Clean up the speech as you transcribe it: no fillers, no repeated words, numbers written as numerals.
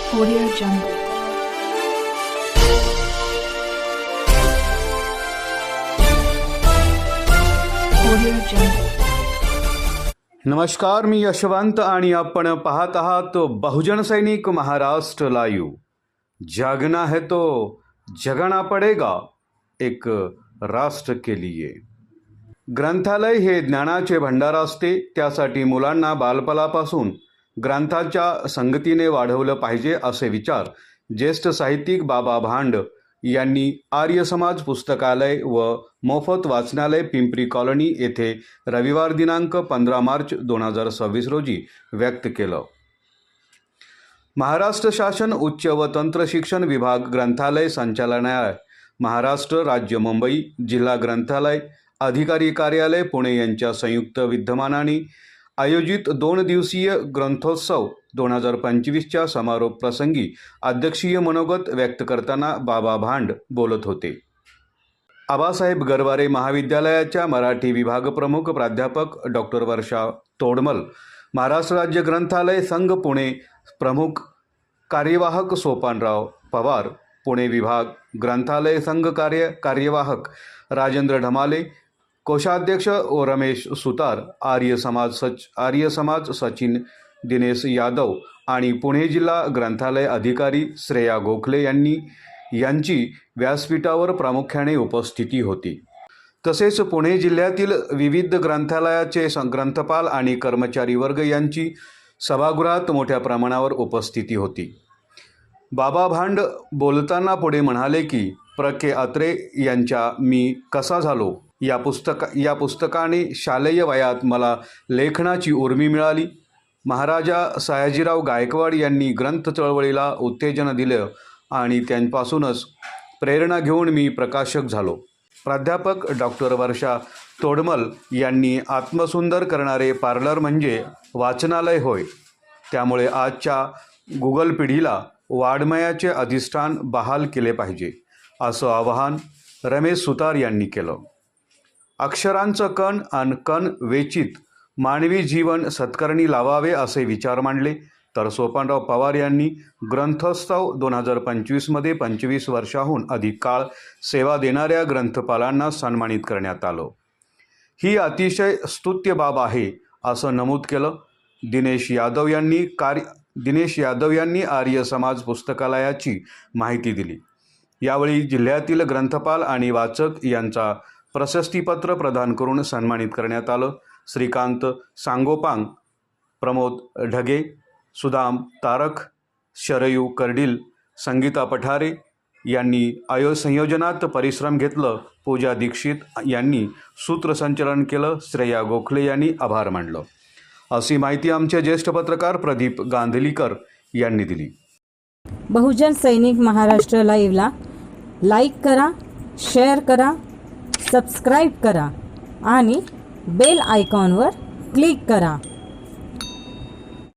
Audio Jungle. Audio Jungle. नमस्कार, मी यशवंत आणि आपण पाहत आहात बहुजन सैनिक महाराष्ट्र लाईव्ह। जागना है तो जगना पडेगा, एक राष्ट्र के लिए। ग्रंथालय हे ज्ञानाचे भंडार असते, त्यासाठी मुलांना बालपणापासून ग्रंथाच्या संगतीने वाढवलं पाहिजे असे विचार ज्येष्ठ साहित्यिक बाबा भांड यांनी आर्य समाज पुस्तकालय व मोफत वाचनालय पिंपरी कॉलनी येथे रविवार दिनांक 15 मार्च 2026 रोजी व्यक्त केलं। महाराष्ट्र शासन उच्च व तंत्र शिक्षण विभाग ग्रंथालय संचालनालय महाराष्ट्र राज्य मुंबई जिल्हा ग्रंथालय अधिकारी कार्यालय पुणे यांच्या संयुक्त विद्यमानाने आयोजित 2 दिवसीय ग्रंथोत्सव 2025च्या समारोप प्रसंगी अध्यक्षीय मनोगत व्यक्त करताना बाबा भांड बोलत होते। आबासाहेब गरवारे महाविद्यालयाच्या मराठी विभाग प्रमुख प्राध्यापक डॉक्टर वर्षा तोडमल, महाराष्ट्र राज्य ग्रंथालय संघ पुणे प्रमुख कार्यवाहक सोपानराव पवार, पुणे विभाग ग्रंथालय संघ कार्यवाहक राजेंद्र ढमाले, कोषाध्यक्ष रमेश सुतार, आर्य समाज सचिन दिनेश यादव आणि पुणे जिल्हा ग्रंथालय अधिकारी श्रेया गोखले यांची व्यासपीठावर प्रामुख्याने उपस्थिती होती। तसेच पुणे जिल्ह्यातील विविध ग्रंथालयाचे ग्रंथपाल आणि कर्मचारी वर्ग यांची सभागृहात मोठ्या प्रमाणावर उपस्थिती होती। बाबा भांड बोलताना पुढे म्हणाले की प्र के अत्रे यांच्या मी कसा झालो या पुस्तकाने शालेय वयात मला लेखनाची उर्मी मिळाली। महाराजा सयाजीराव गायकवाड यांनी ग्रंथ चळवळीला उत्तेजन दिले आणि त्यांपासूनच प्रेरणा घेऊन मी प्रकाशक झालो। प्राध्यापक डॉक्टर वर्षा तोडमल यांनी आत्मसुंदर करणारे पार्लर म्हणजे वाचनालय होय, त्यामुळे आजच्या गुगल पिढीला वाङ्मयाचे अधिष्ठान बहाल केले पाहिजे असं आवाहन रमेश सुतार यांनी केलं। अक्षरांचं कण अन कण वेचित मानवी जीवन सत्कारणी लावावे असे विचार मांडले। तर सोपानराव पवार यांनी ग्रंथोत्सव 2025 मध्ये 25 वर्षाहून अधिक काळ सेवा देणाऱ्या ग्रंथपालांना सन्मानित करण्यात आलं। ही अतिशय स्तुत्य बाब आहे असं नमूद केलं। दिनेश यादव यांनी आर्य समाज पुस्तकालयाची माहिती दिली। यावेळी जिल्ह्यातील ग्रंथपाल आणि वाचक यांचा प्रशस्तीपत्र प्रदान करून सन्मानित करण्यात आलं। श्रीकांत सांगोपांग, प्रमोद ढगे, सुदाम तारक, शरयू कर्डिल, संगीता पठारे यांनी संयोजनात परिश्रम घेतलं। पूजा दीक्षित यांनी सूत्रसंचलन केलं। श्रेया गोखले यांनी आभार मानलं, अशी माहिती आमचे ज्येष्ठ पत्रकार प्रदीप गांधलीकर यांनी दिली। बहुजन सैनिक महाराष्ट्र लाईव्हला लाईक करा, शेअर करा, सबस्क्राईब करा आणि बेल आयकॉनवर क्लिक करा।